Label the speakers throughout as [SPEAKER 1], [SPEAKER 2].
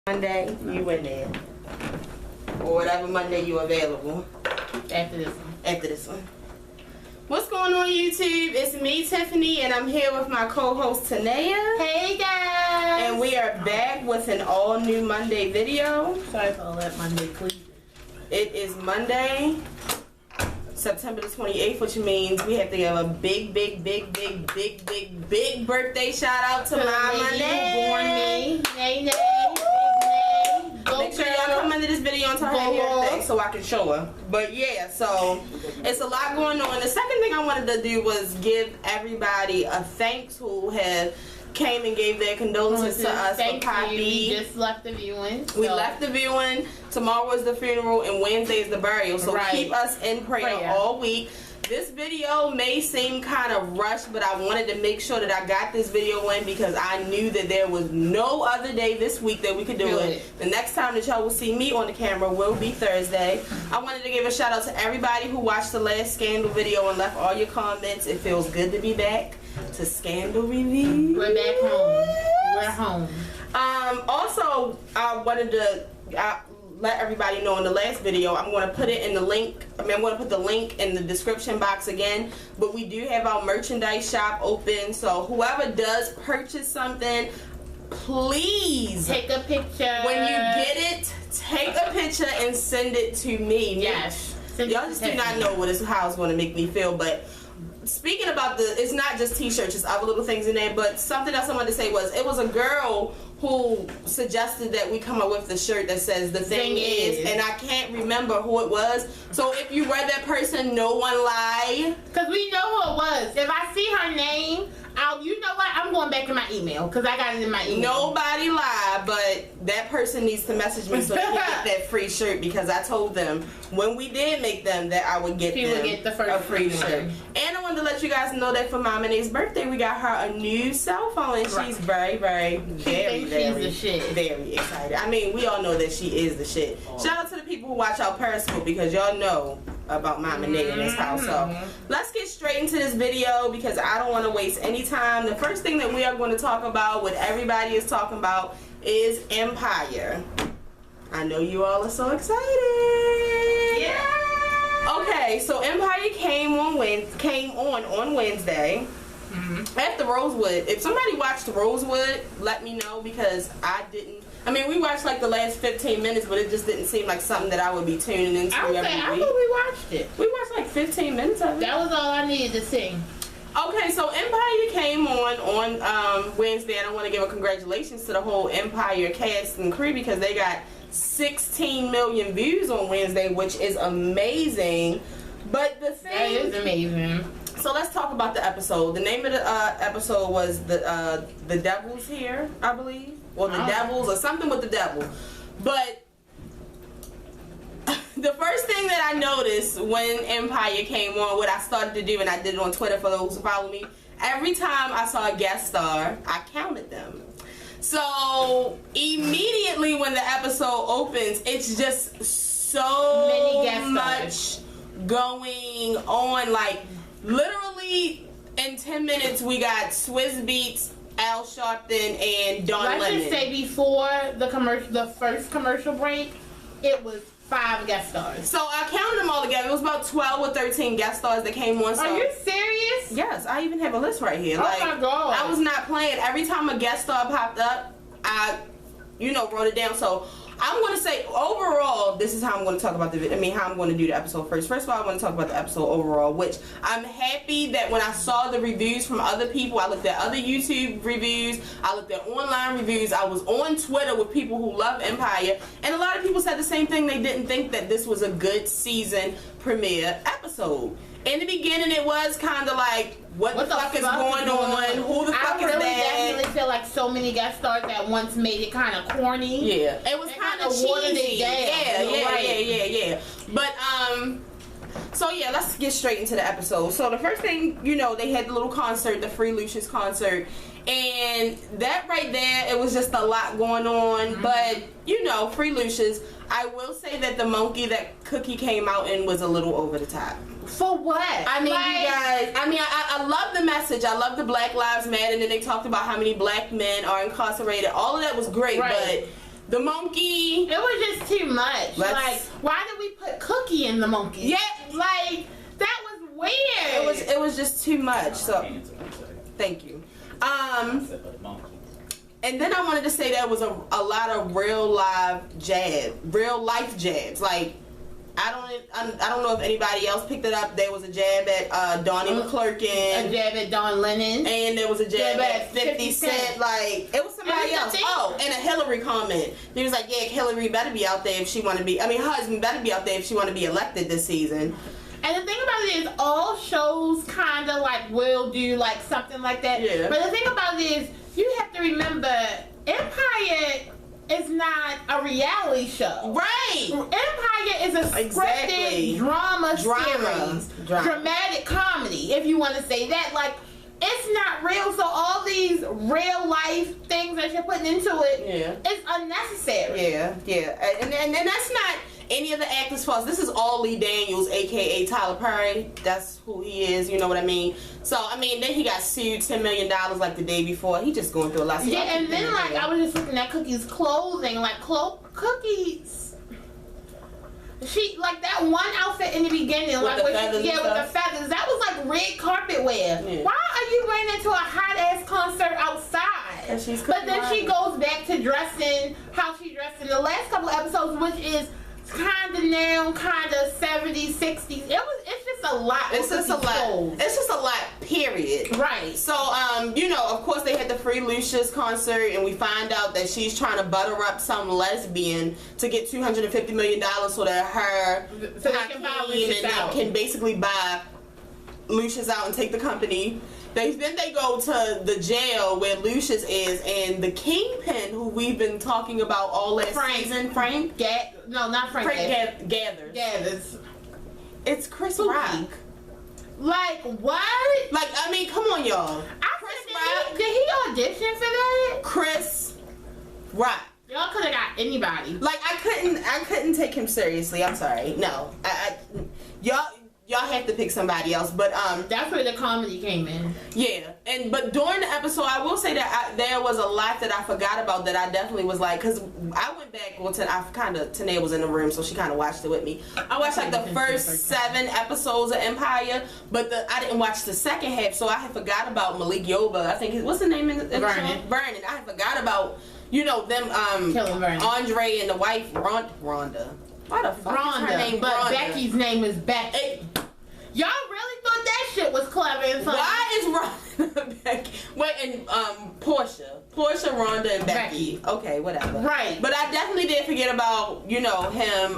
[SPEAKER 1] Monday, you in there. Or whatever Monday you available.
[SPEAKER 2] After this one.
[SPEAKER 1] After this one. What's going on, YouTube? It's me, Tiffany, and I'm here with my co-host, Tanea.
[SPEAKER 2] Hey, guys!
[SPEAKER 1] And we are back with an all-new Monday video.
[SPEAKER 2] Sorry for all that Monday cleavage.
[SPEAKER 1] It is Monday, September the 28th, which means we have to give a big birthday shout out to Mama Nay.
[SPEAKER 2] Born me. Nay, nay.
[SPEAKER 1] Make sure y'all come under this video and tell her happy birthday so I can show her. But yeah, so it's a lot going on. The second thing I wanted to do was give everybody a thanks who have came and gave their condolences to us for Poppy.
[SPEAKER 2] We just left the viewing.
[SPEAKER 1] We left the viewing. Tomorrow is the funeral and Wednesday is the burial. So keep us in prayer all week. This video may seem kind of rushed, but I wanted to make sure that I got this video in because I knew that there was no other day this week that we could do it. The next time that y'all will see me on the camera will be Thursday. I wanted to give a shout out to everybody who watched the last Scandal video and left all your comments. It feels good to be back to Scandal Review.
[SPEAKER 2] We're back home. We're home.
[SPEAKER 1] Also, I wanted to let everybody know in the last video, I'm going to put it in the link. I'm going to put the link in the description box again. But we do have our merchandise shop open. So whoever does purchase something, please
[SPEAKER 2] take a picture.
[SPEAKER 1] When you get it, take a picture and send it to me.
[SPEAKER 2] Yes.
[SPEAKER 1] Y'all just do not know how it's going to make me feel. But speaking about it's not just t-shirts, it's other little things in there. But something else I wanted to say was, it was a girl who suggested that we come up with the shirt that says the thing is, and I can't remember who it was. So if you were that person, no one lie.
[SPEAKER 2] Because we know who it was. If I see her name, you know what? I'm going back in my email because I got it in my email.
[SPEAKER 1] Nobody lie, but that person needs to message me so they can get that free shirt, because I told them when we did make them that I would get a free shirt. And I wanted to let you guys know that for Mama Nay's birthday, we got her a new cell phone, and she's very excited. I mean, we all know that she is the shit. Shout out to the people who watch our Periscope, because y'all know about Mama Nay in this house. So let's get straight into this video because I don't want to waste any time. The first thing that we are going to talk about, what everybody is talking about, is Empire. I know you all are so excited. Yeah. Okay, so Empire came on Wednesday. After Rosewood. If somebody watched Rosewood, let me know, because I didn't. I mean, we watched like the last 15 minutes, but it just didn't seem like something that I would be tuning into every week.
[SPEAKER 2] I thought we watched it.
[SPEAKER 1] We watched like 15 minutes of it.
[SPEAKER 2] That was all I needed to see.
[SPEAKER 1] Okay, so Empire came on Wednesday, and I want to give a congratulations to the whole Empire cast and crew, because they got 16 million views on Wednesday, which is amazing. But the thing...
[SPEAKER 2] That is amazing.
[SPEAKER 1] So let's talk about the episode. The name of the episode was the Devil's Here, I believe. Or the Devils, or something with the devil. But the first thing that I noticed when Empire came on, what I started to do, and I did it on Twitter for those who follow me, every time I saw a guest star, I counted them. So immediately when the episode opens, it's just so much going on. Like, literally in 10 minutes we got Swizz Beatz, Al Sharpton, and Don Lemon.
[SPEAKER 2] Let's just say before the first commercial break, it was 5 guest stars.
[SPEAKER 1] So I counted them all together. It was about 12 or 13 guest stars that came on. So,
[SPEAKER 2] are you serious?
[SPEAKER 1] Yes, I even have a list right here.
[SPEAKER 2] Oh my God.
[SPEAKER 1] I was not playing. Every time a guest star popped up, I, wrote it down. So I'm going to say overall, this is how I'm going to talk about how I'm going to do the episode first. First of all, I want to talk about the episode overall, which I'm happy that when I saw the reviews from other people, I looked at other YouTube reviews, I looked at online reviews, I was on Twitter with people who love Empire, and a lot of people said the same thing. They didn't think that this was a good season premiere episode. In the beginning, it was kind of like, what the fuck is going on? Who the fuck is that?
[SPEAKER 2] I definitely feel like so many guest stars at once made it kind of corny.
[SPEAKER 1] Yeah, it was kind of cheesy. Yeah. But so yeah, let's get straight into the episode. So the first thing, they had the little concert, the Free Lucious concert, and that right there, it was just a lot going on. But Free Lucious, I will say that the monkey that Cookie came out in was a little over the top.
[SPEAKER 2] For what?
[SPEAKER 1] I mean, you guys, I love the message. I love the Black Lives Matter, and then they talked about how many black men are incarcerated. All of that was great, but The monkey.
[SPEAKER 2] It was just too much. Like, why did we put Cookie in the monkey?
[SPEAKER 1] Yeah.
[SPEAKER 2] Like, that was weird.
[SPEAKER 1] It was just too much. So, thank you. And then I wanted to say there was a lot of real life jabs. Like, I don't know if anybody else picked it up. There was a jab at Donnie McClurkin.
[SPEAKER 2] A jab at Don Lennon.
[SPEAKER 1] And there was a jab at 50 Cent. Like, it was somebody else. Oh, and a Hillary comment. He was like, yeah, Hillary better be out there if she want to be, her husband better be out there if she want to be elected this season.
[SPEAKER 2] And the thing about it is, all shows kind of like will do like something like that.
[SPEAKER 1] Yeah.
[SPEAKER 2] But the thing about it is, you have to remember, Empire is not a reality show.
[SPEAKER 1] Right.
[SPEAKER 2] Empire is a scripted drama series. Dramatic comedy, if you want to say that. Like, it's not real, so all these real life things that you're putting into it is unnecessary.
[SPEAKER 1] Yeah. And that's not any of the actors' faults. This is all Lee Daniels, aka Tyler Perry. That's who he is, you know what I mean? So, then he got sued $10 million like the day before. He just going through a lot.
[SPEAKER 2] Yeah, and then like I was just looking at Cookie's clothing, like Cookies. She like that one outfit in the beginning,
[SPEAKER 1] with
[SPEAKER 2] like
[SPEAKER 1] the feathers
[SPEAKER 2] with the feathers. That was like red carpet wear. Yeah. Why are you wearing it to a hot ass concert outside? But then she goes back to dressing how she dressed in the last couple episodes, which is kind of now, kind of 70s, 60s. It's just a lot.
[SPEAKER 1] It's just a lot. It's just a lot, period.
[SPEAKER 2] Right.
[SPEAKER 1] So, of course they had the Free Lucius concert, and we find out that she's trying to butter up some lesbian to get $250 million so that her can basically buy Lucius out and take the company. Then they go to the jail where Lucius is, and the kingpin who we've been talking about all last season, Frank Gathers. It's Chris Rock.
[SPEAKER 2] Like, what?
[SPEAKER 1] Like, come on, y'all.
[SPEAKER 2] Did he audition for that?
[SPEAKER 1] Chris Rock.
[SPEAKER 2] Y'all could have got anybody.
[SPEAKER 1] Like, I couldn't take him seriously. I'm sorry. No, y'all have to pick somebody else, but
[SPEAKER 2] that's where the comedy came in.
[SPEAKER 1] Yeah, but during the episode, I will say that there was a lot that I forgot about that I definitely was like, because I went back. Well, Tanae was in the room, so she kind of watched it with me. I watched like the first 7 episodes of Empire, but I didn't watch the second half, so I had forgot about Malik Yoba. I think what's the name in the show? Vernon. I had forgot about them
[SPEAKER 2] killing Vernon.
[SPEAKER 1] Andre and the wife Rhonda. Why the fuck is her name
[SPEAKER 2] but
[SPEAKER 1] Rhonda?
[SPEAKER 2] Becky's name is Becky. Y'all really thought that shit was clever and funny.
[SPEAKER 1] Why is Rhonda Becky? Wait, and Portia, Rhonda, and Becky. Okay, whatever.
[SPEAKER 2] Right.
[SPEAKER 1] But I definitely did forget about him,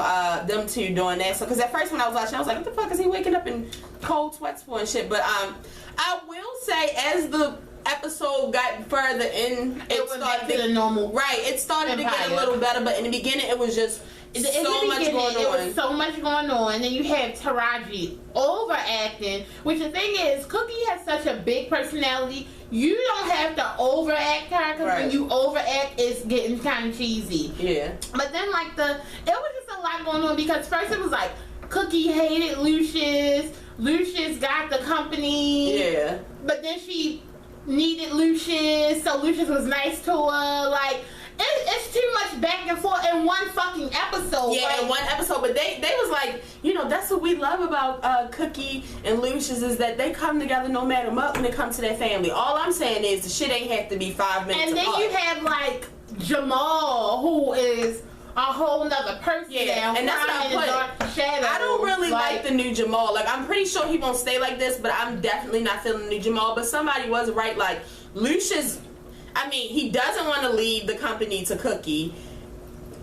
[SPEAKER 1] them two doing that. So, because at first when I was watching, I was like, what the fuck is he waking up in cold sweats for and shit? But I will say, as the episode got further in,
[SPEAKER 2] it started to the normal.
[SPEAKER 1] Right. It started to get a little better, but in the beginning, it was just. So much going on.
[SPEAKER 2] It was so much going on. And then you have Taraji overacting, which the thing is, Cookie has such a big personality. You don't have to overact her, because when you overact, it's getting kind of cheesy.
[SPEAKER 1] Yeah.
[SPEAKER 2] But then it was just a lot going on, because first it was like Cookie hated Lucius. Lucius got the company.
[SPEAKER 1] Yeah.
[SPEAKER 2] But then she needed Lucius, so Lucius was nice to her. Like, it's too much back and forth in one fucking episode.
[SPEAKER 1] Yeah, in one episode. But they was like, that's what we love about Cookie and Lucius, is that they come together no matter what when it comes to their family. All I'm saying is the shit ain't have to be 5 minutes
[SPEAKER 2] And then
[SPEAKER 1] apart.
[SPEAKER 2] you have like Jamal, who is a whole nother person now.
[SPEAKER 1] And that's what I put. I don't really like the new Jamal. Like, I'm pretty sure he won't stay like this, but I'm definitely not feeling the new Jamal. But somebody was right. Like, Lucius, he doesn't want to leave the company to Cookie.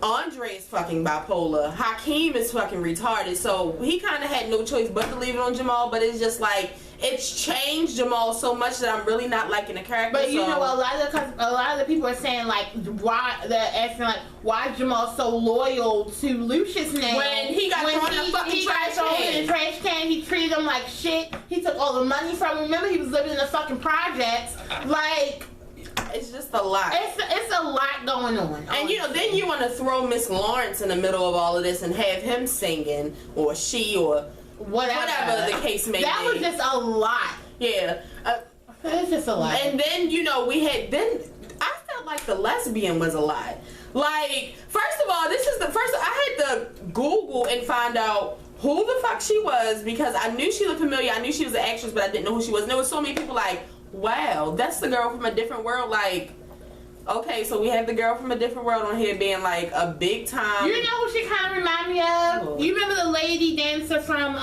[SPEAKER 1] Andre is fucking bipolar. Hakeem is fucking retarded. So he kind of had no choice but to leave it on Jamal. But it's just like, it's changed Jamal so much that I'm really not liking the character.
[SPEAKER 2] But a lot of the people are saying like, why they're asking like, why is Jamal so loyal to Lucius now?
[SPEAKER 1] When he got thrown in the fucking
[SPEAKER 2] trash can, he treated him like shit. He took all the money from him. Remember, he was living in the fucking projects. Like,
[SPEAKER 1] it's just a lot.
[SPEAKER 2] It's a lot going on.
[SPEAKER 1] And then you want to throw Miss Lawrence in the middle of all of this and have him singing, or she, or whatever the case may be.
[SPEAKER 2] That was just a lot.
[SPEAKER 1] Yeah.
[SPEAKER 2] It's just a lot.
[SPEAKER 1] And then I felt like the lesbian was a lot. Like, first of all, this is the first. I had to Google and find out who the fuck she was because I knew she looked familiar. I knew she was an actress, but I didn't know who she was. And there was so many people like, wow, that's the girl from a different world. Like, okay, so we have the girl from a different world on here being like a big time.
[SPEAKER 2] You know who she kind of remind me of?
[SPEAKER 1] Cool.
[SPEAKER 2] You remember the lady dancer from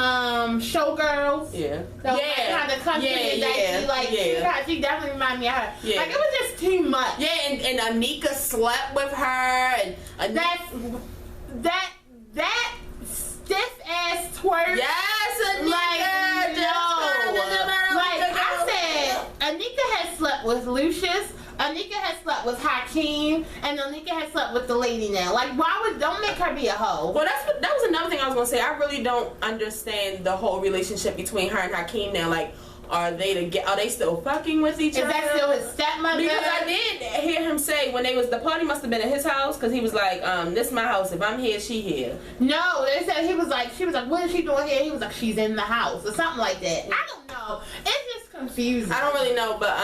[SPEAKER 2] Showgirls?
[SPEAKER 1] Yeah.
[SPEAKER 2] Kind of country and dicey. Like, she definitely remind me of her.
[SPEAKER 1] Yeah.
[SPEAKER 2] Like, it was just too much.
[SPEAKER 1] Yeah, and Anika slept with her, and
[SPEAKER 2] that stiff ass twerk.
[SPEAKER 1] Yes, Anika.
[SPEAKER 2] Like, no. Like, I said, Anika had slept with Lucius. Anika has slept with Hakeem, and Anika has slept with the lady now. Like, don't make her be a hoe.
[SPEAKER 1] Well, that was another thing I was gonna say. I really don't understand the whole relationship between her and Hakeem now. Like, are they still fucking with each other?
[SPEAKER 2] Is that still his stepmother?
[SPEAKER 1] Because I did hear him say when the party must have been at his house, because he was like, this is my house. If I'm here, she here.
[SPEAKER 2] No, they said she was like, what is she doing here? He was like, she's in the house or something like that. I don't know. It's just confusing.
[SPEAKER 1] I don't really know, but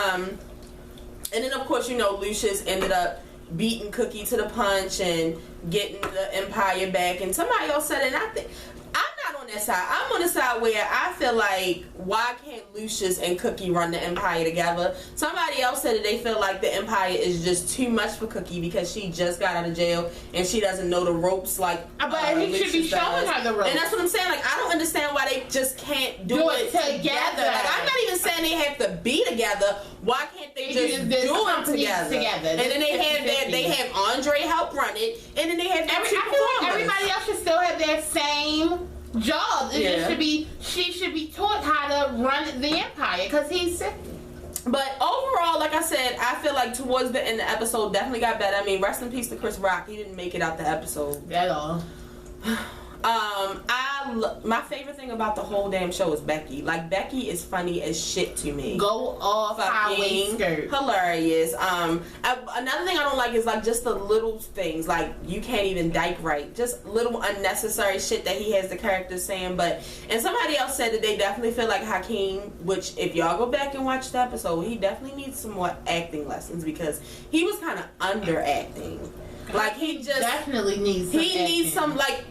[SPEAKER 1] and then of course Lucius ended up beating Cookie to the punch and getting the Empire back, and somebody else said it, and I think I'm not on that side. I'm on the side where I feel like, why can't Lucius and Cookie run the Empire together? Somebody else said that they feel like the Empire is just too much for Cookie because she just got out of jail and she doesn't know the ropes like
[SPEAKER 2] but he should be showing her the ropes.
[SPEAKER 1] And that's what I'm saying. Like, I don't understand why they just can't do it together. Like, I'm not even saying they have to be together. Why can't they just do them together? And then they have Andre help run it, and then they have
[SPEAKER 2] I feel like everybody else should still have their same job. She should be taught how to run the Empire because he's sick.
[SPEAKER 1] But overall, like I said, I feel like towards the end of the episode definitely got better. I mean, rest in peace to Chris Rock. He didn't make it out the episode
[SPEAKER 2] at all.
[SPEAKER 1] My favorite thing about the whole damn show is Becky. Like, Becky is funny as shit to me.
[SPEAKER 2] Go off highway skirt.
[SPEAKER 1] Hilarious. Another thing I don't like is like just the little things, like you can't even dyke right. Just little unnecessary shit that he has the characters saying. And somebody else said that they definitely feel like Hakeem, which if y'all go back and watch the episode, he definitely needs some more acting lessons because he was kind of underacting. Like, he just
[SPEAKER 2] definitely needs some
[SPEAKER 1] needs some, like,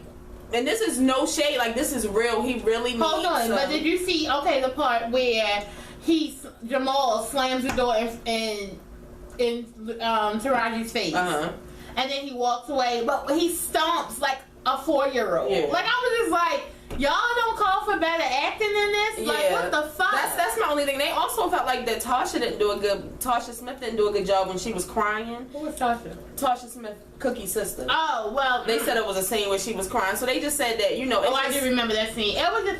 [SPEAKER 1] and this is no shade, like, this is real. He really needs
[SPEAKER 2] but did you see the part where Jamal slams the door in Taraji's face, and then he walks away, but he stomps like a 4-year-old. Like, I was just like, y'all don't call for better acting in this? Like, what the fuck?
[SPEAKER 1] That's my only thing. They also felt like that Tasha Smith didn't do a good job when she was crying.
[SPEAKER 2] Who was Tasha?
[SPEAKER 1] Tasha Smith, Cookie's sister.
[SPEAKER 2] Oh, well.
[SPEAKER 1] They said it was a scene where she was crying, so they just said that,
[SPEAKER 2] I do remember that scene. It was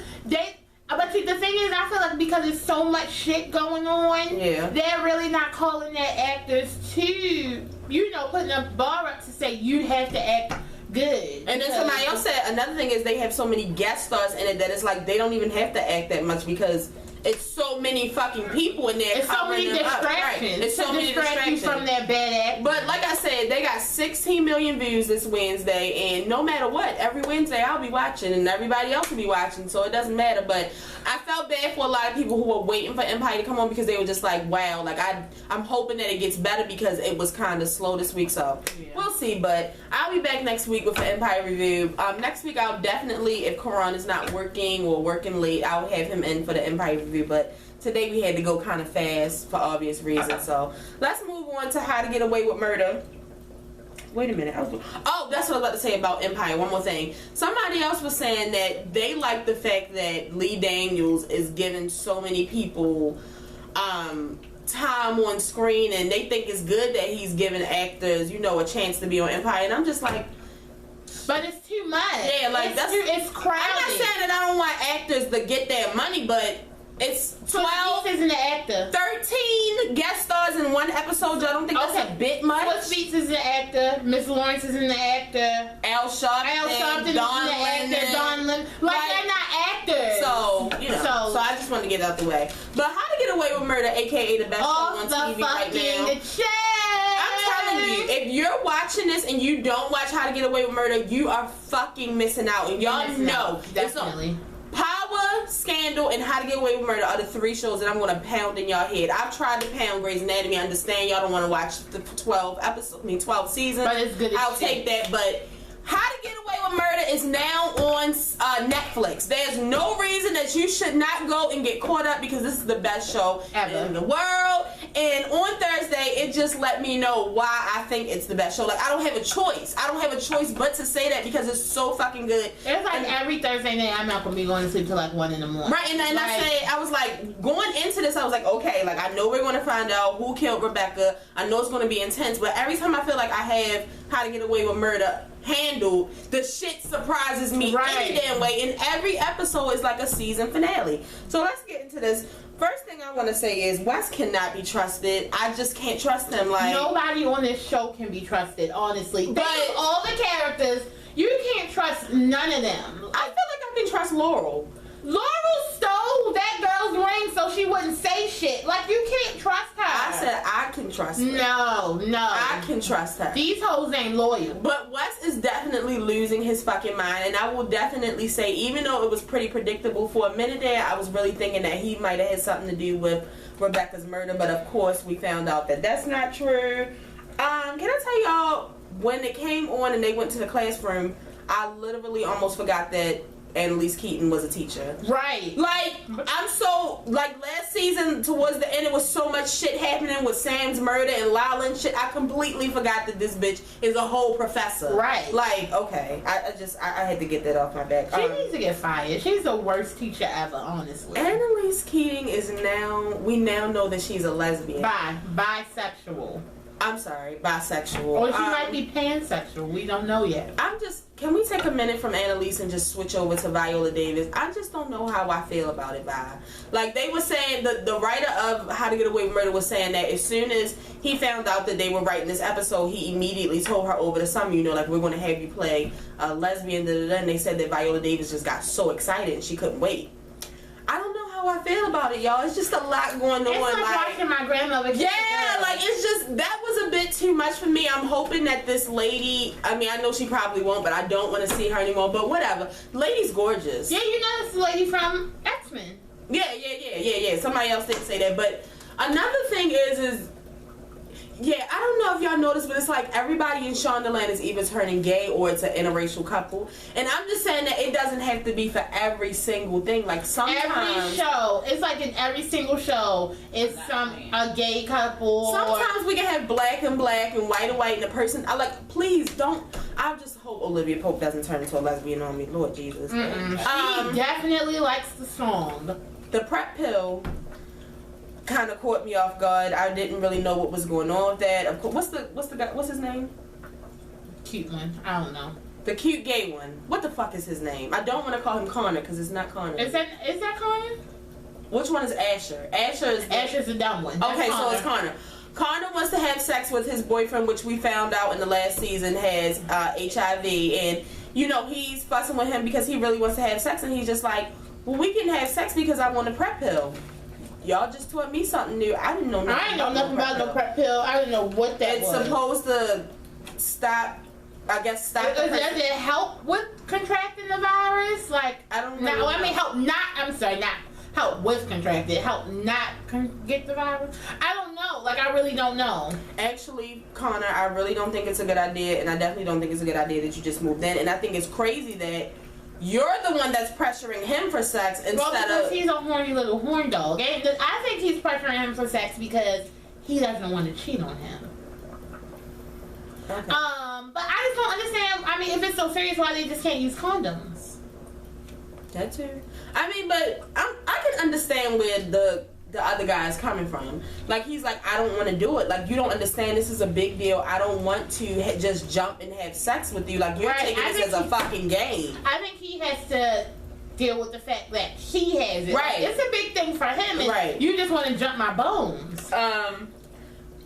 [SPEAKER 2] but see, the thing is, I feel like because there's so much shit going on, they're really not calling their actors to, putting a bar up to say you have to act good.
[SPEAKER 1] And then somebody else said another thing is they have so many guest stars in it that it's like they don't even have to act that much because it's so many fucking people in there.
[SPEAKER 2] It's so many distractions. Right. It's so many distractions from their bad act.
[SPEAKER 1] But like I said, they got 16 million views this Wednesday, and no matter what, every Wednesday I'll be watching, and everybody else will be watching, so it doesn't matter. But I felt bad for a lot of people who were waiting for Empire to come on because they were just like, wow, like I'm hoping that it gets better because it was kind of slow this week. So we'll see. But I'll be back next week with an Empire review. Next week I'll definitely, if Karan is not working or working late, I'll have him in for the Empire review. But today we had to go kind of fast for obvious reasons. So let's move on to How to Get Away with Murder. Wait a minute. That's what I was about to say about Empire. One more thing. Somebody else was saying that they like the fact that Lee Daniels is giving so many people time on screen, and they think it's good that he's giving actors, a chance to be on Empire. And I'm just like,
[SPEAKER 2] but it's too much.
[SPEAKER 1] Yeah, like
[SPEAKER 2] it's crowded.
[SPEAKER 1] I'm not saying that I don't want actors to get their money, but it's 12
[SPEAKER 2] isn't an actor.
[SPEAKER 1] 13 guest stars in one episode. Y'all don't think that's a bit much?
[SPEAKER 2] Swiss Beats is an actor. Miss Lawrence is an actor.
[SPEAKER 1] Al Sharpton is an actor. Don Lennon.
[SPEAKER 2] Like, they're not actors.
[SPEAKER 1] So, so I just want to get it out the way. But How to Get Away with Murder, aka the best show on TV right now. I'm telling you, if you're watching this and you don't watch How to Get Away with Murder, you are fucking missing out. And y'all know.
[SPEAKER 2] Definitely.
[SPEAKER 1] Power, Scandal, and How to Get Away with Murder are the 3 shows that I'm going to pound in y'all head. I've tried to pound Grey's Anatomy. I understand y'all don't want to watch the 12 seasons.
[SPEAKER 2] But it's good as
[SPEAKER 1] I'll
[SPEAKER 2] shit.
[SPEAKER 1] take that, but How to Get Away with Murder is now on Netflix. There's no reason that you should not go and get caught up because this is the best show
[SPEAKER 2] Ever.
[SPEAKER 1] in the world. And on Thursday, it just let me know why I think it's the best show. Like, I don't have a choice. I don't have a choice but to say that because it's so fucking good.
[SPEAKER 2] It's like every Thursday night I'm not gonna be going to sleep till like 1 in the morning.
[SPEAKER 1] Right, and I was like, going into this, I was like, okay, like, I know we're going to find out who killed Rebecca. I know it's going to be intense, but every time I feel like I have How to Get Away with Murder handled, the shit surprises me any damn way, and every episode is like a season finale. So let's get into this. First thing I want to say is Wes cannot be trusted. I just can't trust him. Like,
[SPEAKER 2] nobody on this show can be trusted, honestly.
[SPEAKER 1] But
[SPEAKER 2] all the characters, you can't trust none of them.
[SPEAKER 1] I feel like I can trust Laurel.
[SPEAKER 2] Laurel stole that girl's ring so she wouldn't say shit. Like, you can't trust her.
[SPEAKER 1] I said I can trust her.
[SPEAKER 2] No.
[SPEAKER 1] I can trust her.
[SPEAKER 2] These hoes ain't loyal.
[SPEAKER 1] But Wes is definitely losing his fucking mind, and I will definitely say, even though it was pretty predictable for a minute there, I was really thinking that he might have had something to do with Rebecca's murder, but of course we found out that that's not true. Can I tell y'all, when it came on and they went to the classroom, I literally almost forgot that Annalise Keaton was a teacher.
[SPEAKER 2] Right.
[SPEAKER 1] Like, I'm so, like, last season towards the end, it was so much shit happening with Sam's murder and Lala and shit. I completely forgot that this bitch is a whole professor.
[SPEAKER 2] Right.
[SPEAKER 1] Like, okay. I had to get that off my back.
[SPEAKER 2] She needs to get fired. She's the worst teacher ever, honestly.
[SPEAKER 1] Annalise Keating is we now know that she's a lesbian.
[SPEAKER 2] Bisexual.
[SPEAKER 1] I'm sorry, bisexual.
[SPEAKER 2] Or she might be pansexual. We don't know yet.
[SPEAKER 1] Can we take a minute from Annalise and just switch over to Viola Davis? I just don't know how I feel about it, Like, they were saying, the writer of How to Get Away with Murder was saying that as soon as he found out that they were writing this episode, he immediately told her over the summer, like, we're going to have you play a lesbian, and they said that Viola Davis just got so excited and she couldn't wait. I don't know how I feel about it, y'all. It's just a lot going on.
[SPEAKER 2] It's like watching my grandmother.
[SPEAKER 1] Yeah, like, it's just, that was a bit too much for me. I'm hoping that this lady, I mean, I know she probably won't, but I don't want to see her anymore, but whatever. Lady's gorgeous.
[SPEAKER 2] Yeah, you know this lady from X-Men.
[SPEAKER 1] Yeah. Somebody else didn't say that, but another thing is yeah, I don't know if y'all noticed, but it's like everybody in Shondaland is either turning gay or it's an interracial couple. And I'm just saying that it doesn't have to be for every single thing. Like, sometimes
[SPEAKER 2] every show, it's like in every single show, it's a gay couple.
[SPEAKER 1] Sometimes we can have black and white and white, and a person. I like, please don't. I just hope Olivia Pope doesn't turn into a lesbian on me, Lord Jesus.
[SPEAKER 2] She definitely likes the song.
[SPEAKER 1] The PrEP pill kind of caught me off guard. I didn't really know what was going on with that. Of course, what's his name?
[SPEAKER 2] Cute one. I don't know.
[SPEAKER 1] The cute gay one. What the fuck is his name? I don't want to call him Connor because it's not Connor.
[SPEAKER 2] Is that Connor?
[SPEAKER 1] Which one is Asher?
[SPEAKER 2] Asher's the dumb one. That's
[SPEAKER 1] okay,
[SPEAKER 2] Connor.
[SPEAKER 1] So it's Connor. Connor wants to have sex with his boyfriend, which we found out in the last season has HIV, and he's fussing with him because he really wants to have sex, and he's just like, well, we can have sex because I want a PrEP pill. Y'all just taught me something new. I didn't know nothing.
[SPEAKER 2] I didn't know nothing about no PrEP pill. I didn't know what that was.
[SPEAKER 1] It's supposed to stop. Does
[SPEAKER 2] it help with contracting the virus? Like,
[SPEAKER 1] I don't know.
[SPEAKER 2] I mean, not help with contracting. Help not get the virus. I don't know. Like, I really don't know.
[SPEAKER 1] Actually, Connor, I really don't think it's a good idea, and I definitely don't think it's a good idea that you just moved in. And I think it's crazy that you're the one that's pressuring him for sex instead of...
[SPEAKER 2] he's a horny little horn dog. And I think he's pressuring him for sex because he doesn't want to cheat on him.
[SPEAKER 1] Okay.
[SPEAKER 2] But I just don't understand. I mean, if it's so serious, why they just can't use condoms?
[SPEAKER 1] That too. I mean, but I can understand where the other guy is coming from. Like, he's like, I don't want to do it. Like, you don't understand. This is a big deal. I don't want to just jump and have sex with you. Like, you're taking this as a fucking game.
[SPEAKER 2] I think he has to deal with the fact that he has it.
[SPEAKER 1] Right.
[SPEAKER 2] It's a big thing for him. And
[SPEAKER 1] right.
[SPEAKER 2] You just want to jump my bones.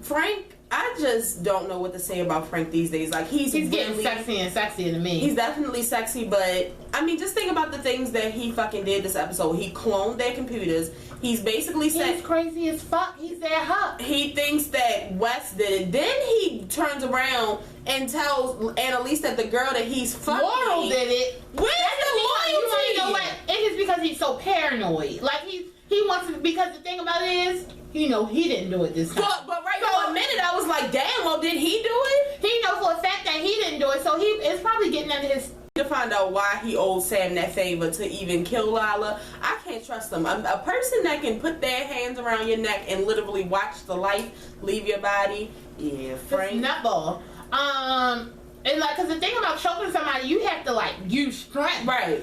[SPEAKER 1] Frank, I just don't know what to say about Frank these days. Like, he's
[SPEAKER 2] getting sexy and sexier to me.
[SPEAKER 1] He's definitely sexy, but I mean, just think about the things that he fucking did this episode. He cloned their computers. He's basically saying
[SPEAKER 2] he's crazy as fuck. He's that huck.
[SPEAKER 1] He thinks that Wes did it. Then he turns around and tells Annalise that the girl that he's fucking,
[SPEAKER 2] Laurel did it.
[SPEAKER 1] Where's the loyalty?
[SPEAKER 2] You know what? It's just because he's so paranoid. Like he wants to. Because the thing about it is, he didn't do it this time.
[SPEAKER 1] But right for a minute, I was like, damn. Well, did he do it?
[SPEAKER 2] He knows for a fact that he didn't do it. So it's probably getting under his.
[SPEAKER 1] To find out why he owed Sam that favor to even kill Lila. I can't trust him. A person that can put their hands around your neck and literally watch the life leave your body. Yeah, Frank.
[SPEAKER 2] It's nutball. And like, cause the thing about choking somebody, you have to like use strength.
[SPEAKER 1] Right.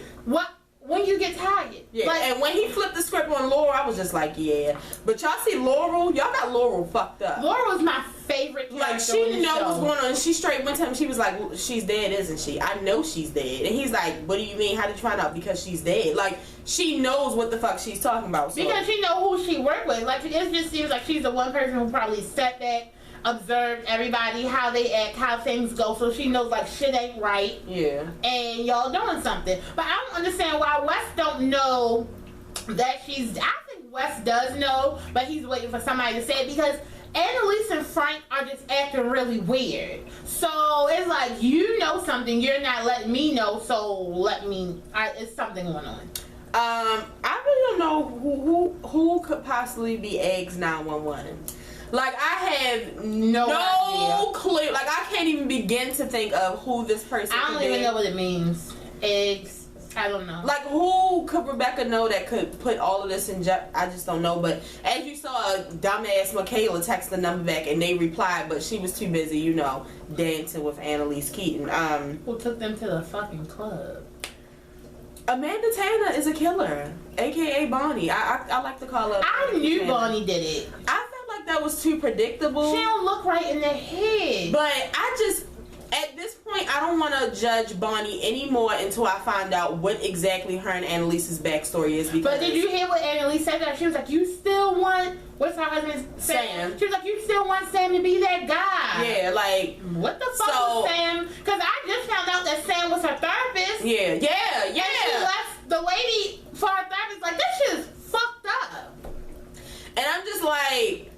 [SPEAKER 2] When you get tired.
[SPEAKER 1] Yeah.
[SPEAKER 2] Like,
[SPEAKER 1] and when he flipped the script on Laurel, I was just like, yeah. But y'all see Laurel? Y'all got Laurel fucked up.
[SPEAKER 2] Laurel's my favorite character.
[SPEAKER 1] Like, she knows what's going on. She straight went to him. She was like, she's dead, isn't she? I know she's dead. And he's like, what do you mean? How did you find out? Because she's dead. Like, she knows what the fuck she's talking about. So.
[SPEAKER 2] Because she know who she worked with. Like, it just seems like she's the one person who probably sat back, observed everybody, how they act, how things go, so she knows like shit ain't right.
[SPEAKER 1] Yeah.
[SPEAKER 2] And y'all doing something. But I don't understand why Wes don't know that she's. I think Wes does know, but he's waiting for somebody to say it because Annalise and Frank are just acting really weird. So it's like, you know something, you're not letting me know, so it's something going on.
[SPEAKER 1] I really don't know who could possibly be Eggs 911. Like, I have no clue. Like, I can't even begin to think of who this person
[SPEAKER 2] I don't even know what it means. Eggs. I don't know.
[SPEAKER 1] Like, who could Rebecca know that could put all of this in jeopardy? I just don't know. But as you saw, dumbass Michaela text the number back and they replied, but she was too busy, dancing with Annalise Keaton.
[SPEAKER 2] Who took them to the fucking club?
[SPEAKER 1] Amanda Tanner is a killer, aka Bonnie. I like to call her.
[SPEAKER 2] I knew Bonnie did it.
[SPEAKER 1] I felt like that was too predictable.
[SPEAKER 2] She don't look right in the head.
[SPEAKER 1] But at this point, I don't want to judge Bonnie anymore until I find out what exactly her and Annalise's backstory is. Because
[SPEAKER 2] but did you hear what Annalise said? That she was like, "You still want what's her husband's Sam?" She was like, "You still want Sam to be that guy?"
[SPEAKER 1] Yeah, like
[SPEAKER 2] what the fuck was Sam? Because I just found out that Sam was her therapist.
[SPEAKER 1] Yeah.
[SPEAKER 2] And she left the lady for her therapist. Like, this shit is fucked up.
[SPEAKER 1] And I'm just like.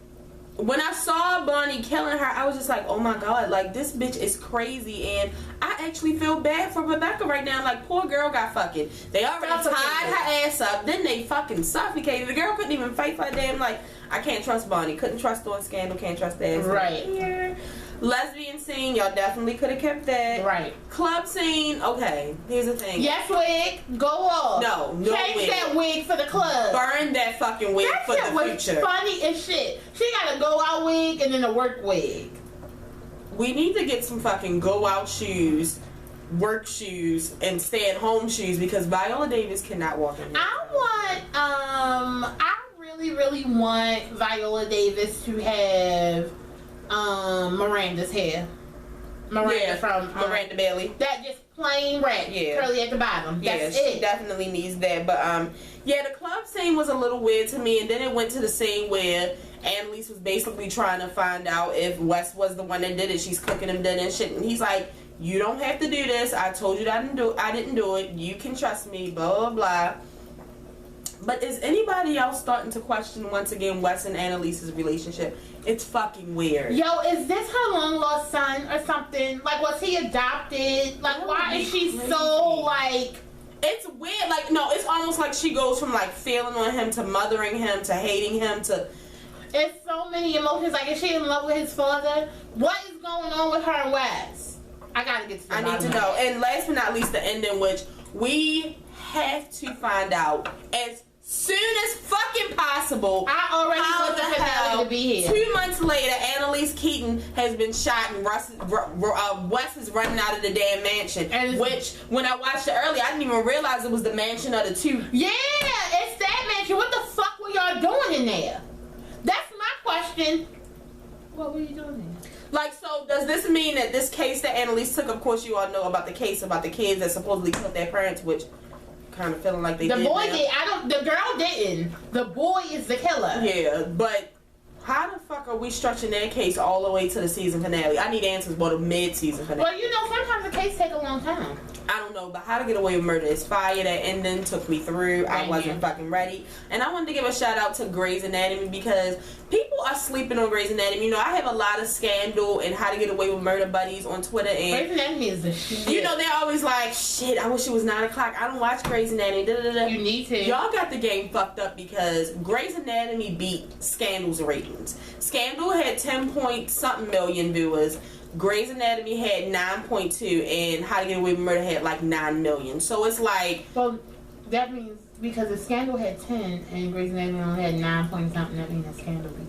[SPEAKER 1] When I saw Bonnie killing her, I was just like, oh my god, like, this bitch is crazy. And I actually feel bad for Rebecca right now. Like, poor girl got fucking. They already tied her ass up, then they fucking suffocated. The girl couldn't even fight for a damn, like, I can't trust Bonnie. Couldn't trust her on Scandal, can't trust the ass.
[SPEAKER 2] Right.
[SPEAKER 1] Here. Lesbian scene, y'all definitely could have kept that.
[SPEAKER 2] Right.
[SPEAKER 1] Club scene, okay, here's the thing.
[SPEAKER 2] Yes, wig, go off.
[SPEAKER 1] No
[SPEAKER 2] Change
[SPEAKER 1] wig.
[SPEAKER 2] that wig for the club.
[SPEAKER 1] Burn that fucking wig for the future.
[SPEAKER 2] Funny as shit. She got a go out wig and then a work wig.
[SPEAKER 1] We need to get some fucking go out shoes, work shoes, and stay at home shoes because Viola Davis cannot walk in here.
[SPEAKER 2] I really want Viola Davis to have Miranda's hair. Miranda from
[SPEAKER 1] Miranda Bailey.
[SPEAKER 2] That just plain red, curly at the bottom. That's it.
[SPEAKER 1] She definitely needs that. But the club scene was a little weird to me, and then it went to the scene where Annalise was basically trying to find out if Wes was the one that did it. She's cooking him dinner and shit, and he's like, "You don't have to do this. I told you that I didn't do it. You can trust me." Blah blah blah. But is anybody else starting to question once again Wes and Annalise's relationship? It's fucking weird.
[SPEAKER 2] Yo, is this her long lost son or something? Like, was he adopted? Like, why is she so like?
[SPEAKER 1] It's weird. Like, no, it's almost like she goes from like feeling on him to mothering him to hating him to.
[SPEAKER 2] It's so many emotions. Like, is she in love with his father? What is going on with her and Wes? I gotta get to the
[SPEAKER 1] I need to know. And last but not least, the ending, which we have to find out as soon as fucking possible.
[SPEAKER 2] I already want the finale to be here.
[SPEAKER 1] 2 months later, Annalise Keaton has been shot and Wes is running out of the damn mansion. Which, when I watched it earlier, I didn't even realize it was the mansion of the two.
[SPEAKER 2] Yeah, it's that mansion. What the fuck were y'all doing in there? That's my question. What were you doing there?
[SPEAKER 1] Like, so does this mean that this case that Annalise took, of course you all know about the case about the kids that supposedly killed their parents, which kind of feeling like they did.
[SPEAKER 2] The boy did. The girl didn't. The boy is the killer.
[SPEAKER 1] Yeah, but how the fuck fuck are we stretching that case all the way to the season finale? I need answers about the mid-season finale.
[SPEAKER 2] Well, you know, sometimes the case take a long time.
[SPEAKER 1] I don't know, but How to Get Away with Murder is fire. That ending took me through. I wasn't fucking ready. And I wanted to give a shout out to Grey's Anatomy because people are sleeping on Grey's Anatomy. You know, I have a lot of Scandal and How to Get Away with Murder buddies on Twitter. And
[SPEAKER 2] Grey's Anatomy is the shit.
[SPEAKER 1] you know, they're always like, shit, I wish it was 9 o'clock. I don't watch Grey's Anatomy. Da, da, da.
[SPEAKER 2] You need to.
[SPEAKER 1] Y'all got the game fucked up because Grey's Anatomy beat Scandal's ratings. Scandal had 10-point-something million viewers. Grey's Anatomy had 9.2 and How to Get Away with Murder had like 9 million. So it's like...
[SPEAKER 2] Well, that means because the Scandal had 10 and Grey's Anatomy only had 9 point something, that means the Scandal beat.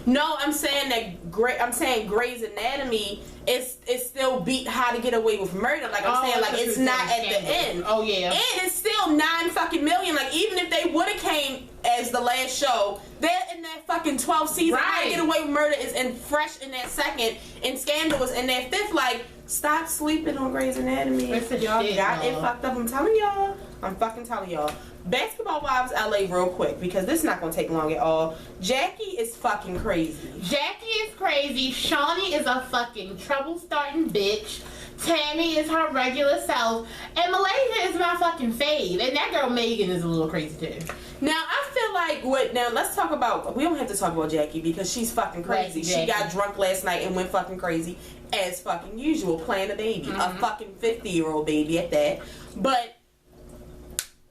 [SPEAKER 1] No, I'm saying that Grey's Anatomy is still beat How to Get Away with Murder. Like I'm saying, like it's not at the end.
[SPEAKER 2] Oh yeah.
[SPEAKER 1] And it's still 9 fucking million. Like even if they would have came as the last show, they're in that fucking 12th season.
[SPEAKER 2] Right.
[SPEAKER 1] How to Get Away with Murder is in fresh in that second, and Scandal is in that 5th. Like stop sleeping on Grey's Anatomy. Y'all got it fucked up. I'm telling y'all. I'm fucking telling y'all. Basketball Wives LA real quick because this is not gonna take long at all. Jackie is fucking crazy.
[SPEAKER 2] Jackie is crazy. Shawnee is a fucking trouble starting bitch. Tammy is her regular self. And Malaysia is my fucking fave. And that girl Megan is a little crazy too.
[SPEAKER 1] Now I feel like now let's talk about, we don't have to talk about Jackie because she's fucking crazy. She got drunk last night and went fucking crazy as fucking usual, playing a baby. A fucking 50-year-old baby at that. But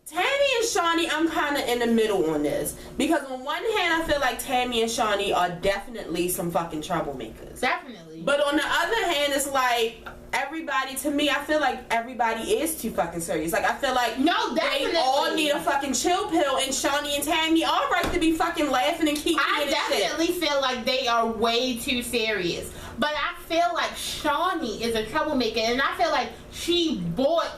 [SPEAKER 1] Tammy and Shawnee, I'm kind of in the middle on this. Because on one hand, I feel like Tammy and Shawnee are definitely some fucking troublemakers.
[SPEAKER 2] Definitely.
[SPEAKER 1] But on the other hand, it's like, everybody, to me, I feel like everybody is too fucking serious. Like, I feel like
[SPEAKER 2] definitely.
[SPEAKER 1] They all need a fucking chill pill, and Shawnee and Tammy all right to be fucking laughing and keeping it.
[SPEAKER 2] I definitely feel like they are way too serious. But I feel like Shawnee is a troublemaker, and I feel like she bought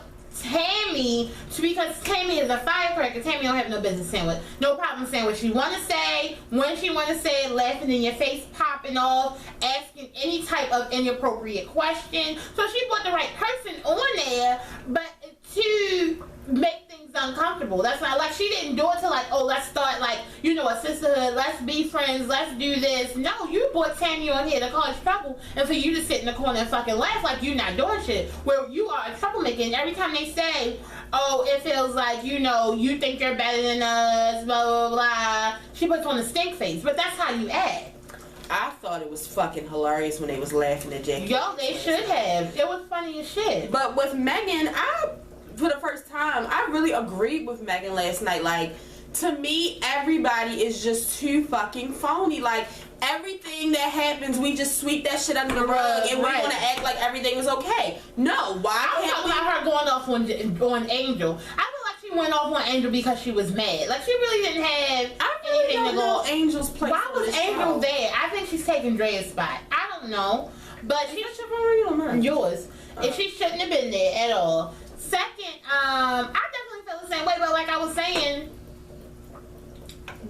[SPEAKER 2] Tammy because Tammy is a firecracker. Tammy don't have no business saying what, no problem saying what she want to say, when she want to say it, laughing in your face, popping off, asking any type of inappropriate question. So she put the right person on there, but to make things uncomfortable. That's not like she didn't do it to like, oh, let's start like, you know, a sisterhood, let's be friends, let's do this. No, you brought Tammy on here to cause trouble and for you to sit in the corner and fucking laugh like you're not doing shit. Where you are a troublemaker, and every time they say, oh, it feels like, you know, you think you're better than us, blah, blah, blah, she puts on a stink face. But that's how you act.
[SPEAKER 1] I thought it was fucking hilarious when they was laughing at Jackie.
[SPEAKER 2] Yo, they should have. It was funny as shit.
[SPEAKER 1] But with Megan, for the first time, I really agreed with Megan last night. Like, to me, everybody is just too fucking phony. Like, everything that happens, we just sweep that shit under the rug and we want to act like everything is okay. No, why can't we?
[SPEAKER 2] I'm talking about her going off on Angel. I feel like she went off on Angel because she was mad. Like, she really didn't have anything to go.
[SPEAKER 1] Angel's place.
[SPEAKER 2] Why was Angel there? I think she's taking Drea's spot. I don't know. But she should yours. If she shouldn't have been there at all. Second, I definitely feel the same way, but like I was saying,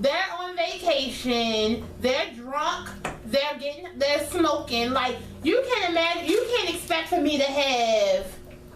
[SPEAKER 2] they're on vacation, they're drunk, they're smoking. Like, you can't imagine, you can't expect for me to have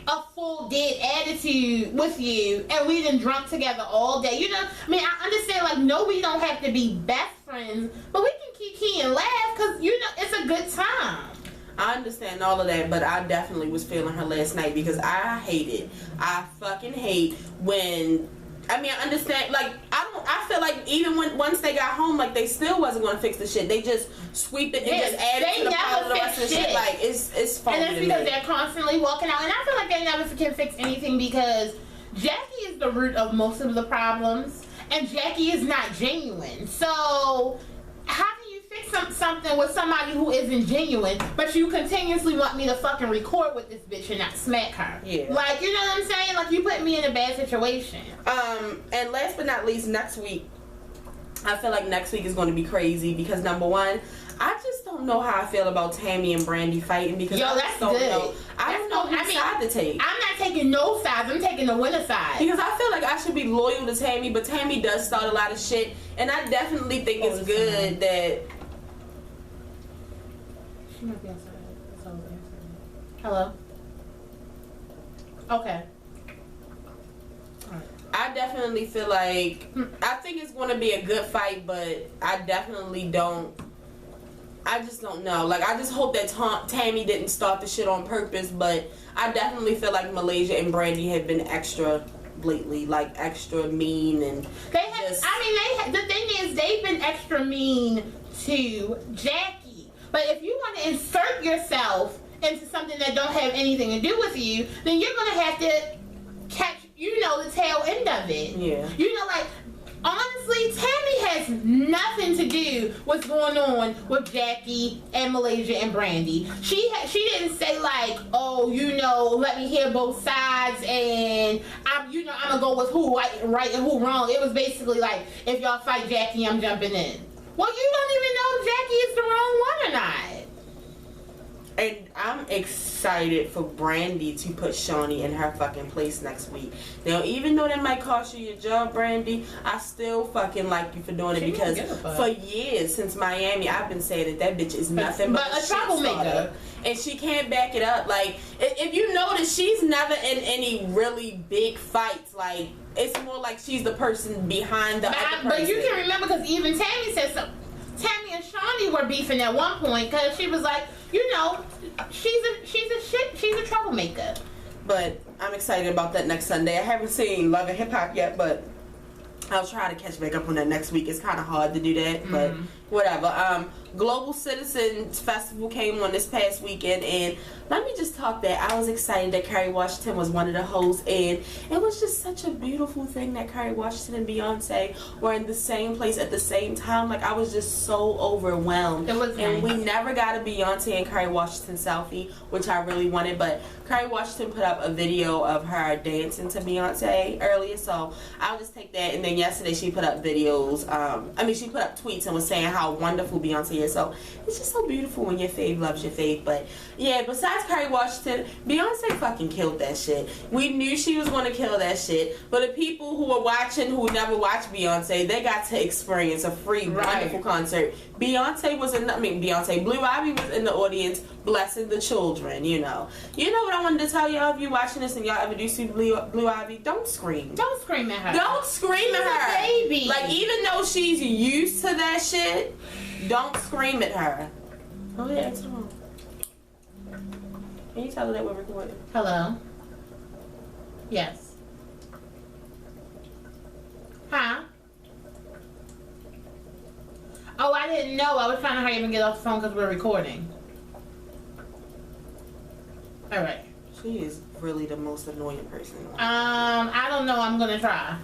[SPEAKER 2] a full dead attitude with you and we done drunk together all day. You know, I mean, I understand, like, no, we don't have to be best friends, but we can kiki and laugh because, you know, it's a good time.
[SPEAKER 1] I understand all of that, but I definitely was feeling her last night because I hate it. I fucking hate when, I mean, I understand, like, I feel like even once they got home, like, they still wasn't going to fix the shit. They just sweep it and just add it to the pile of the rest of the shit. Like, it's funny.
[SPEAKER 2] And it's because they're constantly walking out. And I feel like they never can fix anything because Jackie is the root of most of the problems. And Jackie is not genuine. So, how do you fix something with somebody who isn't genuine, but you continuously want me to fucking record with this bitch and not smack her? Yeah. Like, you know what I'm saying? Like, you put me in a bad situation.
[SPEAKER 1] And last but not least, next week, I feel like next week is going to be crazy because number one, I just don't know how I feel about Tammy and Brandy fighting because I just don't know. I don't know which side to take.
[SPEAKER 2] I'm not taking no sides. I'm taking the winner side.
[SPEAKER 1] Because I feel like I should be loyal to Tammy, but Tammy does start a lot of shit, and I definitely think it's good that.
[SPEAKER 2] She might be outside. Hello? Okay.
[SPEAKER 1] I definitely feel like I think it's going to be a good fight, but I definitely don't I just don't know. Like, I just hope that Tammy didn't start the shit on purpose, but I definitely feel like Malaysia and Brandy have been extra lately, like extra mean, and
[SPEAKER 2] they have. The thing is, they've been extra mean to Jackie. But if you want to insert yourself into something that don't have anything to do with you, then you're gonna have to catch, the tail end of it.
[SPEAKER 1] Yeah.
[SPEAKER 2] Like, honestly, Tammy has nothing to do with what's going on with Jackie and Malaysia and Brandy. She didn't say like, oh, let me hear both sides, and I'm gonna go with who right and who wrong. It was basically like, if y'all fight Jackie, I'm jumping in. Well, you don't even know if Jackie is the wrong one or not.
[SPEAKER 1] And I'm excited for Brandy to put Shawnee in her fucking place next week. Now, even though that might cost you your job, Brandy, I still fucking like you for doing it, because for years since Miami, I've been saying that bitch is nothing but a troublemaker. And she can't back it up. Like, if you notice, she's never in any really big fights. Like, it's more like she's the person behind the other person.
[SPEAKER 2] But you can remember, because even Tammy said so. Tammy and Shawnee were beefing at one point, because she was like, she's a troublemaker.
[SPEAKER 1] But I'm excited about that next Sunday. I haven't seen Love and Hip Hop yet, but I'll try to catch back up on that next week. It's kind of hard to do that, but whatever. Global Citizens Festival came on this past weekend, and let me just talk that I was excited that Kerry Washington was one of the hosts, and it was just such a beautiful thing that Kerry Washington and Beyonce were in the same place at the same time. Like, I was just so overwhelmed.
[SPEAKER 2] It was
[SPEAKER 1] and
[SPEAKER 2] nice.
[SPEAKER 1] We never got a Beyonce and Kerry Washington selfie, which I really wanted, but Kerry Washington put up a video of her dancing to Beyonce earlier, so I'll just take that. And then yesterday she put up videos, she put up tweets and was saying how wonderful Beyonce is. So it's just so beautiful when your fave loves your fave. But yeah, besides Kerry Washington, Beyonce fucking killed that shit. We knew she was going to kill that shit, but the people who were watching, who never watched Beyonce, they got to experience a free, wonderful concert. Blue Ivy was in the audience blessing the children, You know what I wanted to tell y'all? If you watching this and y'all ever do see Blue Ivy, don't scream.
[SPEAKER 2] Don't scream at her.
[SPEAKER 1] Don't scream at her.
[SPEAKER 2] She's a baby.
[SPEAKER 1] Like, even though she's used to that shit, don't scream at her. Oh yeah, it's on. Can you tell her that we're recording?
[SPEAKER 2] Hello? Yes. Huh? Oh, I didn't know. I was trying to hurry up and get off the phone because we're recording. Alright.
[SPEAKER 1] She is really the most annoying person.
[SPEAKER 2] I don't know. I'm gonna try.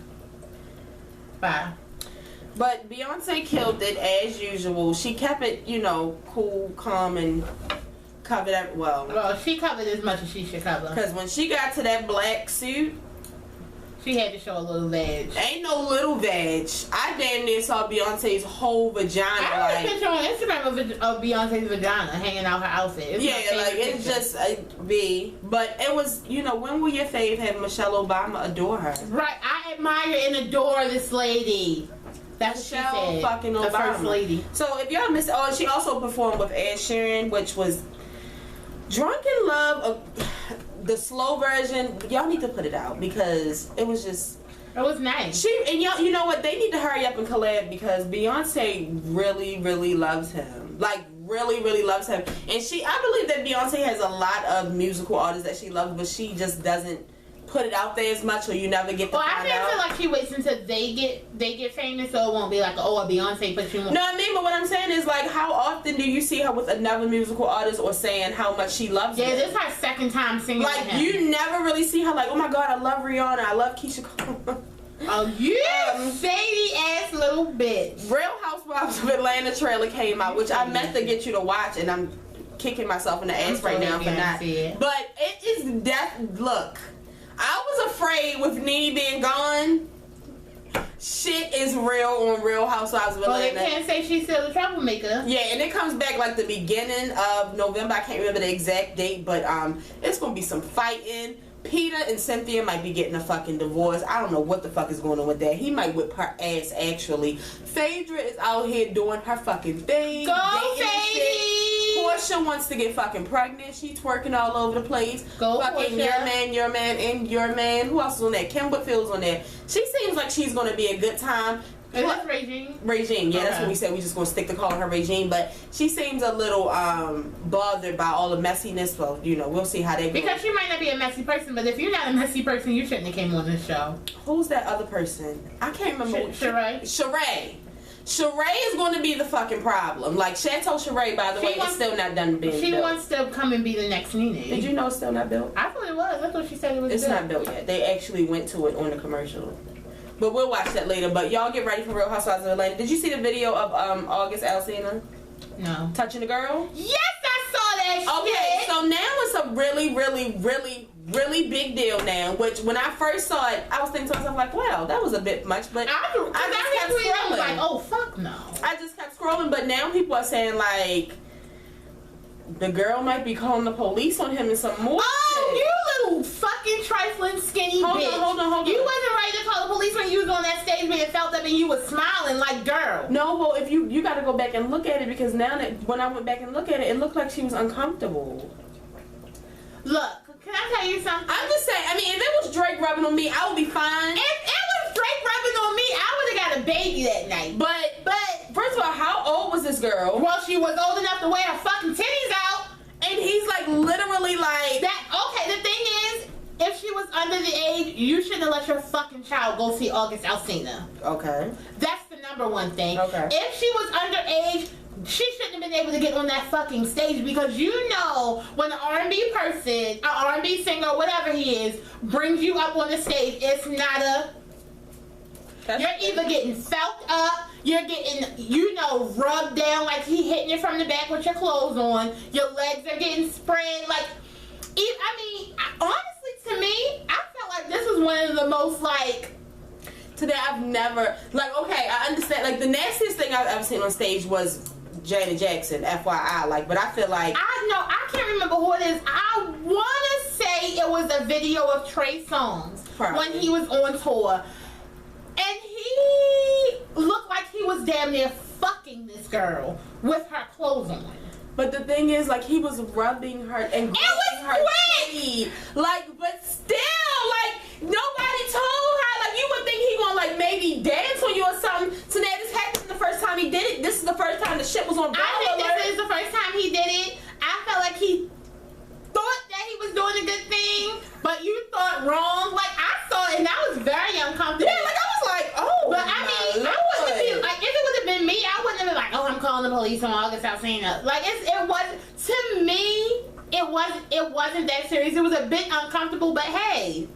[SPEAKER 2] Bye.
[SPEAKER 1] But Beyonce killed it as usual. She kept it, cool, calm, and covered it well.
[SPEAKER 2] Well, she covered as much as she should cover.
[SPEAKER 1] Because when she got to that black suit,
[SPEAKER 2] she had to show a little veg.
[SPEAKER 1] Ain't no little veg. I damn near saw Beyonce's whole vagina.
[SPEAKER 2] I have a picture on Instagram of Beyonce's vagina hanging out her outfit.
[SPEAKER 1] It's just a B. But it was, when will your fave have Michelle Obama adore her?
[SPEAKER 2] Right. I admire and adore this lady. That's
[SPEAKER 1] Michelle
[SPEAKER 2] what she said.
[SPEAKER 1] fucking Obama.
[SPEAKER 2] The first lady.
[SPEAKER 1] So if y'all missed, she also performed with Ed Sheeran, which was Drunk in Love. The slow version, y'all need to put it out because it was just.
[SPEAKER 2] It was nice.
[SPEAKER 1] Y'all, you know what? They need to hurry up and collab because Beyonce really, really loves him. Like, really, really loves him. And I believe that Beyonce has a lot of musical artists that she loves, but she just doesn't put it out there as much, or you never get to find out.
[SPEAKER 2] I feel like she waits until they get famous, so it won't be like, oh, a Beyonce, but you won't.
[SPEAKER 1] No, but what I'm saying is, like, how often do you see her with another musical artist or saying how much she loves him?
[SPEAKER 2] Yeah, this is her second time singing with him.
[SPEAKER 1] You never really see her like, oh my God, I love Rihanna, I love Keisha Cole.
[SPEAKER 2] Oh, you shady ass little bitch.
[SPEAKER 1] Real Housewives of Atlanta trailer came out, which I meant to get you to watch, and I'm kicking myself in the ass right now for not. But it is look, I was afraid with Nene being gone. Shit is real on Real Housewives of Atlanta.
[SPEAKER 2] Well, they can't say she's still a troublemaker.
[SPEAKER 1] Yeah, and it comes back like the beginning of November. I can't remember the exact date, but it's gonna be some fighting. Peter and Cynthia might be getting a fucking divorce. I don't know what the fuck is going on with that. He might whip her ass, actually. Phaedra is out here doing her fucking thing.
[SPEAKER 2] Go, Phaedra!
[SPEAKER 1] Portia wants to get fucking pregnant. She's twerking all over the place.
[SPEAKER 2] Go,
[SPEAKER 1] fucking
[SPEAKER 2] Portia.
[SPEAKER 1] your man, and your man. Who else is on there? Kim Whitfield's on there. She seems like she's going to be a good time.
[SPEAKER 2] Is this Regine?
[SPEAKER 1] Regine, yeah, that's what we said. We just gonna stick to calling her Regine, but she seems a little bothered by all the messiness. Well, you know, we'll see how they go.
[SPEAKER 2] Because she might not be a messy person, but if you're not a messy person, you shouldn't have came on this show.
[SPEAKER 1] Who's that other person? I can't remember.
[SPEAKER 2] Sheree.
[SPEAKER 1] Sheree is going to be the fucking problem. Like, Chateau Sheree, by the way, is still not done being built.
[SPEAKER 2] She wants to come and be the next Nene.
[SPEAKER 1] Did you know it's still not built?
[SPEAKER 2] I thought it was. I thought she said it was
[SPEAKER 1] It's
[SPEAKER 2] built.
[SPEAKER 1] not built yet. They actually went to it on the commercial. But we'll watch that later. But y'all get ready for Real Housewives of Atlanta. Did you see the video of August Alsina?
[SPEAKER 2] No.
[SPEAKER 1] Touching the girl?
[SPEAKER 2] Yes, I saw that shit.
[SPEAKER 1] Okay, so now it's a really big deal now. Which, when I first saw it, I was thinking to myself, like, wow, that was a bit much. But I just kept scrolling.
[SPEAKER 2] Like, oh, fuck no.
[SPEAKER 1] I just kept scrolling. But now people are saying, like, the girl might be calling the police on him and some more shit.
[SPEAKER 2] You little fucking trifling skinny bitch.
[SPEAKER 1] Hold on.
[SPEAKER 2] You wasn't ready to call the police when you was on that stage being felt up and you was smiling like, girl.
[SPEAKER 1] No, well, if you got to go back and look at it, because now that when I went back and looked at it, it looked like she was uncomfortable.
[SPEAKER 2] Look, can I tell you something?
[SPEAKER 1] I'm just saying, I mean, if it was Drake rubbing on me, I would be fine.
[SPEAKER 2] If it was Drake rubbing on me, I would have got a baby that night.
[SPEAKER 1] But first of all, how old was this girl?
[SPEAKER 2] Well, she was old enough to wear her fucking titties out.
[SPEAKER 1] And he's like literally like
[SPEAKER 2] that. Okay, the thing is, if she was under the age, you shouldn't have let your fucking child go see August Alsina.
[SPEAKER 1] Okay.
[SPEAKER 2] That's the number one thing.
[SPEAKER 1] Okay.
[SPEAKER 2] If she was underage, she shouldn't have been able to get on that fucking stage, because you know when an R&B person, an R&B singer, whatever he is, brings you up on the stage, it's not a... You're either getting felt up, you're getting, you know, rubbed down like he hitting you from the back with your clothes on, your legs are getting spread, like, I mean, honestly, to me, I felt like this was one of the most, like...
[SPEAKER 1] Today I've never, like, okay, I understand, like, the nastiest thing I've ever seen on stage was Janet Jackson, FYI, like, but I feel like...
[SPEAKER 2] I can't remember who it is. I want to say it was a video of Trey Songz when he was on tour. And he looked like he was damn near fucking this girl with her clothes on.
[SPEAKER 1] But the thing is, like, he was rubbing her and grabbing her titty. Like, but still, like, nobody told her. Like, you would think he gonna, like, maybe dance on you or something. So now this happened the first time he did it. This is the first time the shit was on.
[SPEAKER 2] I think this is the first time he did it. I felt like he thought that he was doing a good thing, but you thought wrong. Like, I saw it and I was very uncomfortable.
[SPEAKER 1] Yeah, like, I was like, oh.
[SPEAKER 2] But I mean, I wouldn't be like, if it would have been me, I wouldn't have been like, oh, I'm calling the police on August Alsina. Like, it was, to me, it wasn't that serious. It was a bit uncomfortable, but hey,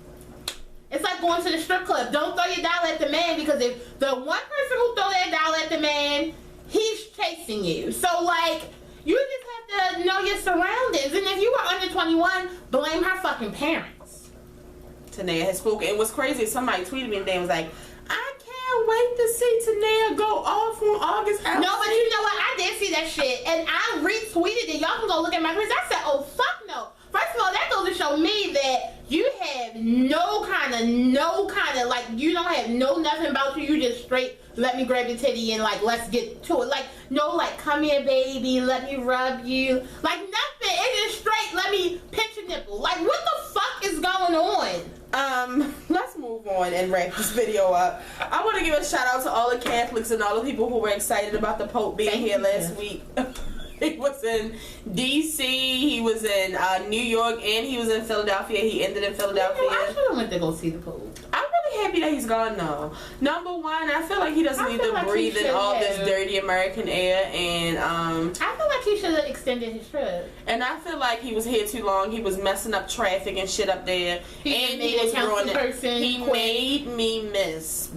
[SPEAKER 2] it's like going to the strip club. Don't throw your dollar at the man, because if the one person who throw their dollar at the man, he's chasing you. So, like, you just have to know your surroundings. And if you were under 21, blame her fucking parents.
[SPEAKER 1] Tanea has spoken. And what's crazy is somebody tweeted me and they was like, I can't wait to see Tanea go off on August Alsina.
[SPEAKER 2] No, but you know what? I did see that shit. And I retweeted it. Y'all can go look at my tweets. I said, oh, fuck no. First of all, that goes to show me that you have no kind of, like, you don't have nothing about you. You just straight, let me grab your titty and, like, let's get to it. Like, no, like, come here, baby, let me rub you. Like, nothing. It's just straight, let me pinch your nipple. Like, what the fuck is going on?
[SPEAKER 1] Let's move on and wrap this video up. I want to give a shout out to all the Catholics and all the people who were excited about the Pope being here last week. He was in D.C., he was in New York, and he was in Philadelphia. He ended in Philadelphia.
[SPEAKER 2] You know, I should have went to go see the Pope.
[SPEAKER 1] I'm really happy that he's gone though. Number one, I feel like he doesn't need to breathe in all this dirty American air, and
[SPEAKER 2] I feel like he should have extended his trip.
[SPEAKER 1] And I feel like he was here too long. He was messing up traffic and shit up there. And he was ruining. He made me miss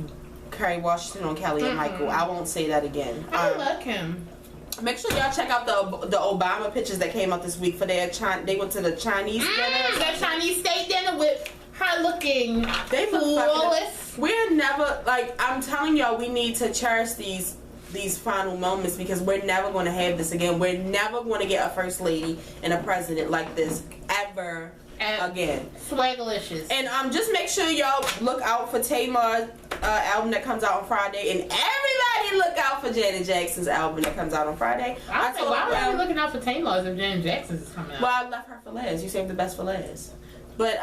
[SPEAKER 1] Kerry Washington on Kelly and Michael. I won't say that again.
[SPEAKER 2] I like him.
[SPEAKER 1] Make sure y'all check out the Obama pictures that came out this week for their they went to the Chinese dinner.
[SPEAKER 2] The Chinese state dinner with her looking
[SPEAKER 1] flawless. We're never, like, I'm telling y'all, we need to cherish these final moments, because we're never going to have this again. We're never going to get a first lady and a president like this ever again.
[SPEAKER 2] Swagalicious.
[SPEAKER 1] And just make sure y'all look out for Tamar's album that comes out on Friday, and everybody look out for Janet Jackson's album that comes out on Friday.
[SPEAKER 2] Why are we looking out for Tamar's if Janet Jackson's is coming out?
[SPEAKER 1] Well, I left her for last. You saved the best for last. But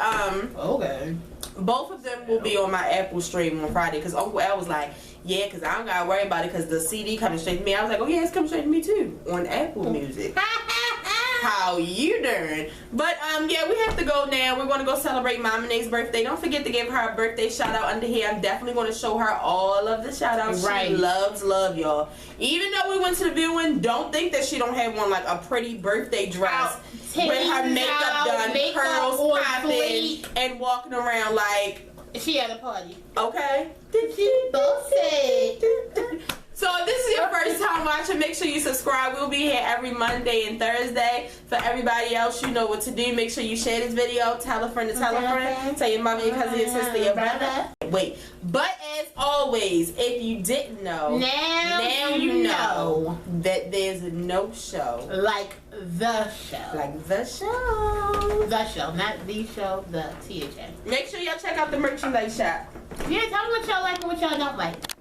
[SPEAKER 2] okay.
[SPEAKER 1] Both of them will be on my Apple stream on Friday because Uncle Al was like, yeah, because I don't got to worry about it because the CD coming straight to me. I was like, oh, yeah, it's coming straight to me too on Apple Music. How you doing? But yeah, we have to go now. We're going to go celebrate Mama Nay's birthday. Don't forget to give her a birthday shout out under here. I'm definitely going to show her all of the shout outs.
[SPEAKER 2] Right.
[SPEAKER 1] She loves love, y'all. Even though we went to the viewing, don't think that she don't have one like a pretty birthday dress with her makeup done, pearls popping, and walking around like
[SPEAKER 2] she at a party.
[SPEAKER 1] Okay.
[SPEAKER 2] She bossy.
[SPEAKER 1] So if this is your first time watching, make sure you subscribe. We'll be here every Monday and Thursday. For everybody else, you know what to do. Make sure you share this video. Tell a friend to tell a friend. Tell your mama, your cousin, your sister, your brother. Wait. But as always, if you didn't know, now you know that there's no show
[SPEAKER 2] like the show.
[SPEAKER 1] Like the show.
[SPEAKER 2] The show. Not the show, the THA.
[SPEAKER 1] Make sure y'all check out the merchandise shop.
[SPEAKER 2] Yeah, tell me what y'all like and what y'all don't like.